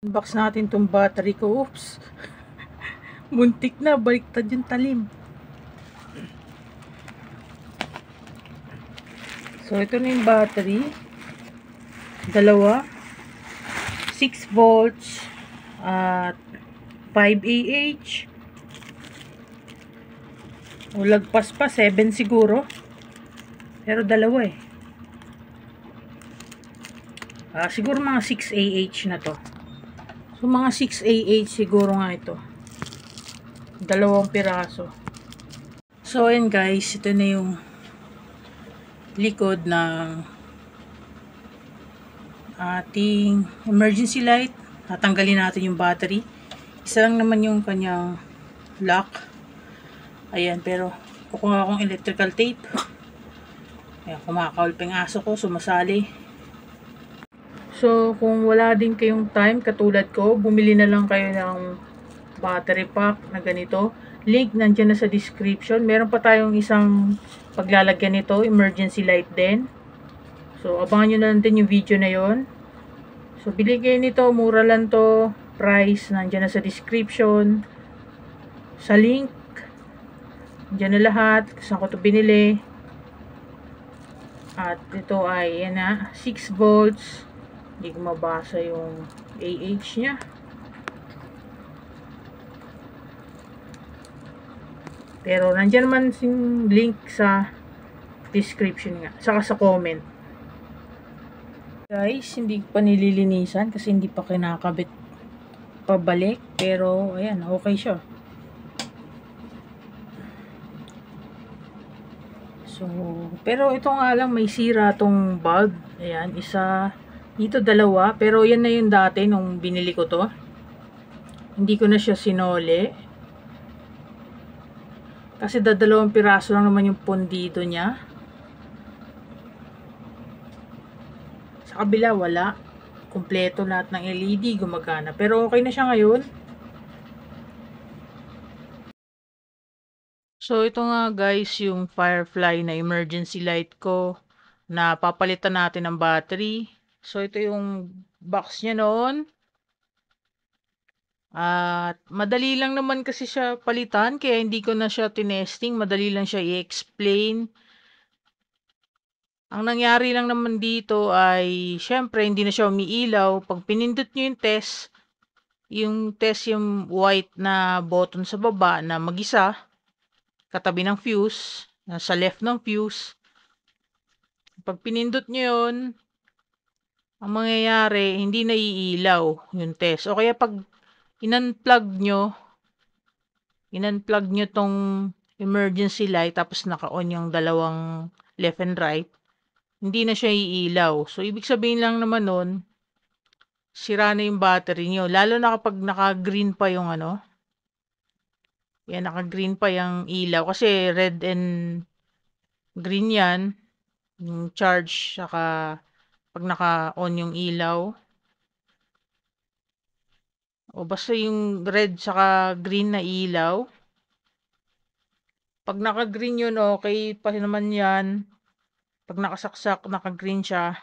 Unbox natin tong battery ko. Oops. Muntik na. Baliktad yung talim. So, ito na yung battery. Dalawa. 6 volts. At 5 Ah. O lagpas pa. 7 siguro. Pero dalawa eh. Siguro mga 6 Ah na to. So, mga 6 Ah siguro nga ito. Dalawang piraso. So, ayan guys. Ito na yung likod ng ating emergency light. Tatanggalin natin yung battery. Isa lang naman yung kanyang lock. Ayan, pero kukuha akong electrical tape. Ayan, kumakahulping aso ko, sumasali. So, kung wala din kayong time, katulad ko, bumili na lang kayo ng battery pack na ganito. Link nandiyan na sa description. Meron pa tayong isang paglalagyan nito, emergency light din. So, abangan nyo na lang din yung video na yon. So, bili kayo nito, mura lang to. Price, nandiyan na sa description. Sa link, nandiyan na lahat. Saan ko to binili. At ito ay, yan na, 6 volts. Hindi ko mabasa yung AH niya. Pero nandiyan naman yung link sa description nga. Saka sa comment. Guys, hindi ko pa nililinisan kasi hindi pa kinakabit pabalik. Pero, ayan, okay siya. So, pero ito nga lang, may sira tong bulb. Ayan, isa, dito dalawa. Pero yan na yung dati nung binili ko to. Hindi ko na siya sinole. Kasi dadalawang piraso lang naman yung pundido niya. Sa kabila, wala. Kompleto lahat ng LED, gumagana. Pero okay na siya ngayon. So, ito nga guys, yung Firefly na emergency light ko na papalitan natin ng battery. So, ito yung box niya noon. At madali lang naman kasi siya palitan, kaya hindi ko na siya tinesting. Madali lang siya i-explain. Ang nangyari lang naman dito ay, syempre, hindi na siya umiilaw. Pag pinindot nyo yung test yung white na button sa baba na mag-isa, katabi ng fuse, sa left ng fuse. Pag pinindot nyo yun, ang mangyayari, hindi na iilaw yung test. O kaya pag in-unplug nyo tong emergency light, tapos naka-on yung dalawang left and right, hindi na siya iilaw. So, ibig sabihin lang naman nun, sira na yung battery nyo. Lalo na kapag naka-green pa yung ano, yan, naka-green pa yung ilaw. Kasi red and green yan, yung charge, saka pag naka-on yung ilaw. O basta yung red saka green na ilaw. Pag naka-green yun, okay pa naman yan. Pag nakasaksak, naka-green siya.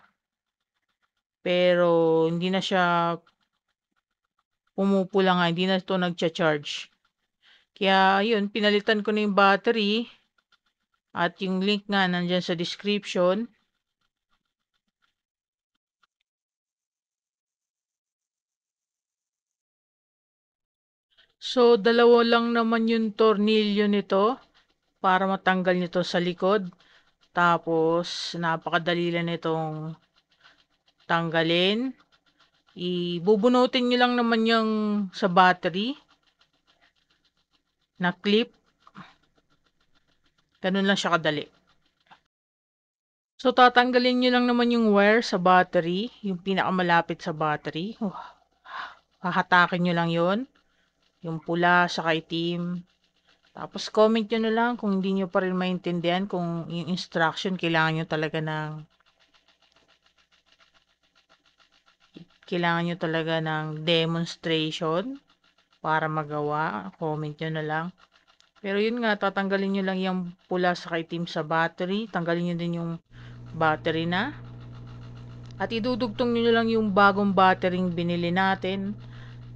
Pero hindi na siya pumupula nga, hindi na ito nagcha-charge. Kaya yun, pinalitan ko na yung battery. At yung link nga nandyan sa description. So, dalawa lang naman yung tornilyo nito para matanggal nito sa likod. Tapos, napakadali lang nitong tanggalin. Ibubunutin nyo lang naman yung sa battery na clip. Ganun lang siya kadali. So, tatanggalin nyo lang naman yung wire sa battery, yung pinakamalapit sa battery. Hahatakin nyo lang yon, yung pula sa itim. Tapos, comment nyo na lang kung hindi nyo pa rin maintindihan kung yung instruction, kailangan nyo talaga ng demonstration para magawa. Comment nyo na lang. Pero yun nga, tatanggalin nyo lang yung pula sa itim sa battery. Tanggalin nyo din yung battery na. At idudugtong nyo lang yung bagong battery binili natin.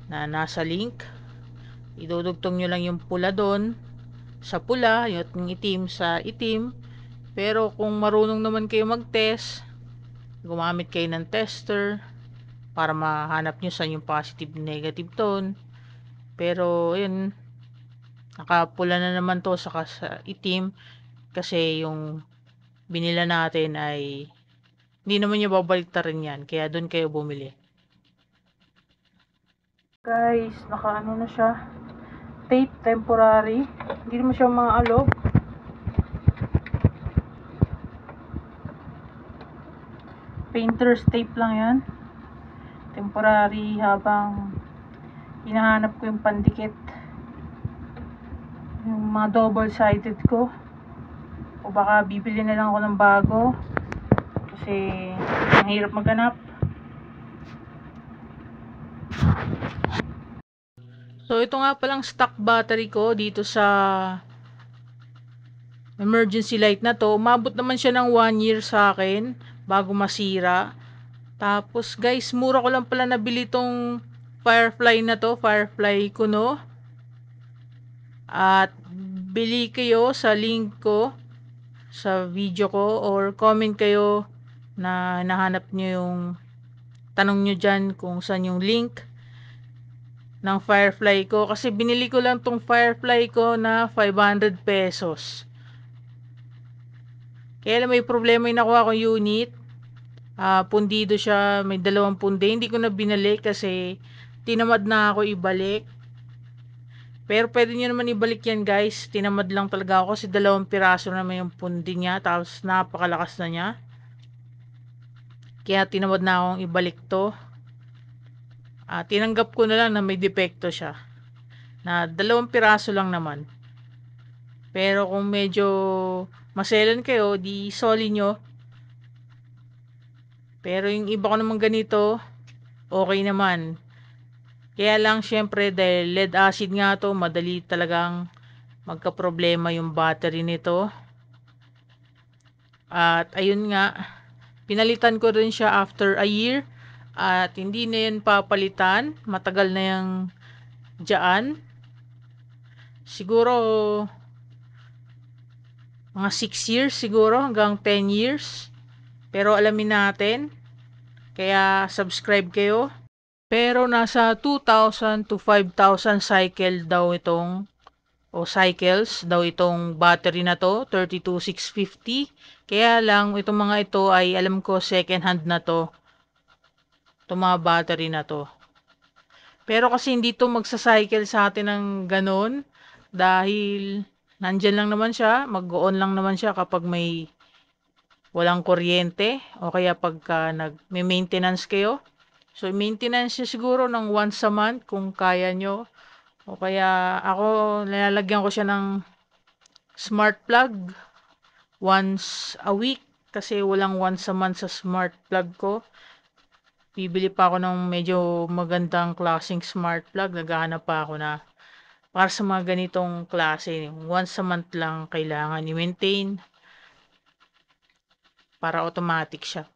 na nasa link. Idudugtong nyo lang yung pula doon sa pula, yung itim sa itim. Pero kung marunong naman kayo mag-test, gumamit kayo ng tester para mahanap nyo saan yung positive negative tone. Pero yun, nakapula na naman to sa itim kasi yung binila natin ay hindi naman niya babaliktarin yan, kaya doon kayo bumili. Guys, nakaano na siya, tape temporary, hindi naman siya maalog. Painter's tape lang yan, temporary, habang hinahanap ko yung pandikit, yung mga double sided ko, o baka bibili na lang ako ng bago kasi ang hirap maghanap. So ito nga palang stock battery ko dito sa emergency light na to. Umabot naman siya ng 1 year sa akin bago masira. Tapos guys, mura ko lang pala nabili tong Firefly na to, Firefly Kuno. At bili kayo sa link ko sa video ko, or comment kayo na nahanap nyo yung tanong nyo dyan kung saan yung link ng Firefly ko, kasi binili ko lang tong Firefly ko na 500 pesos. Kaya lang may problema yung nakuha kong unit. Pundido siya, may 2 pundi. Hindi ko na binalik kasi tinamad na ako ibalik. Pero pwede nyo naman ibalik yan guys. Tinamad lang talaga ako kasi 2 piraso naman yung pundi niya. Tapos napakalakas na niya. Kaya tinamad na akong ibalik to. Tinanggap ko na lang na may depekto siya. Na 2 piraso lang naman. Pero kung medyo maselan kayo, di soli nyo. Pero yung iba ko naman ganito, okay naman. Kaya lang syempre dahil lead acid nga to, madali talagang magka-problema yung battery nito. At ayun nga, pinalitan ko rin siya after a year. At hindi na yan papalitan. Matagal na yung dyan. Siguro mga 6 years siguro hanggang 10 years. Pero alamin natin. Kaya subscribe kayo. Pero nasa 2,000 to 5,000 cycle daw itong cycles daw itong battery na to, 32650. Kaya lang itong mga ito ay alam ko second hand na to. Itong mga battery na to. Pero kasi hindi to magsa-cycle sa atin ng ganon dahil nandyan lang naman siya, mag-on lang naman siya kapag may walang kuryente o kaya pagka nag-maintenance kayo. So, maintenance siya siguro ng once a month kung kaya nyo. O kaya ako, nilalagyan ko siya ng smart plug once a week. Kasi walang once a month sa smart plug ko. Bibili pa ako ng medyo magandang klaseng smart plug. Naghahanap pa ako na para sa mga ganitong klase. Once a month lang kailangan i-maintain. Para automatic siya.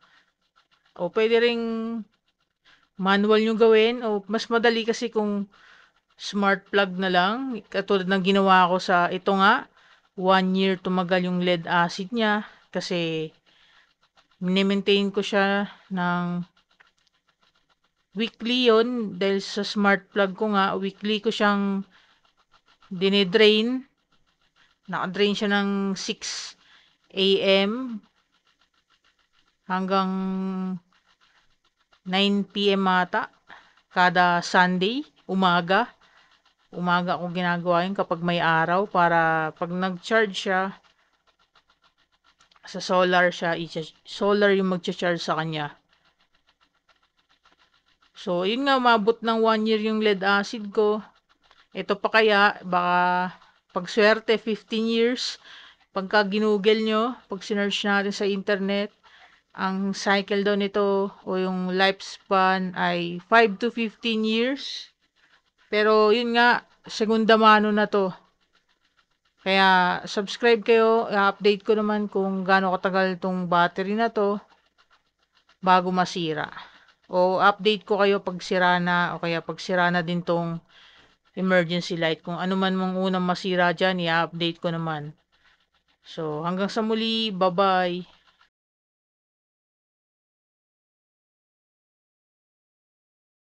O pwede ring manual nyo gawin, o mas madali kasi kung smart plug na lang, katulad ng ginawa ko sa ito nga, 1 year tumagal yung lead acid niya kasi mini-maintain ko siya ng weekly yon dahil sa smart plug ko nga, weekly ko siyang dinidrain, nakadrain siya ng 6 AM hanggang 9 PM ata kada Sunday, umaga ko ginagawa yun kapag may araw para pag nag-charge siya sa solar solar yung mag-charge sa kanya. So yun nga, umabot ng 1 year yung lead acid ko. Ito pa kaya, baka pag swerte 15 years pagka ginugel nyo, pag sinearch natin sa internet, ang cycle daw nito o yung lifespan ay 5 to 15 years. Pero yun nga, segunda mano na to. Kaya subscribe kayo, i-update ko naman kung gaano katagal tong battery na to bago masira. O update ko kayo pag sira na o kaya pag sira na din tong emergency light. Kung ano man mong unang masira dyan, i-update ko naman. So, hanggang sa muli. Bye-bye.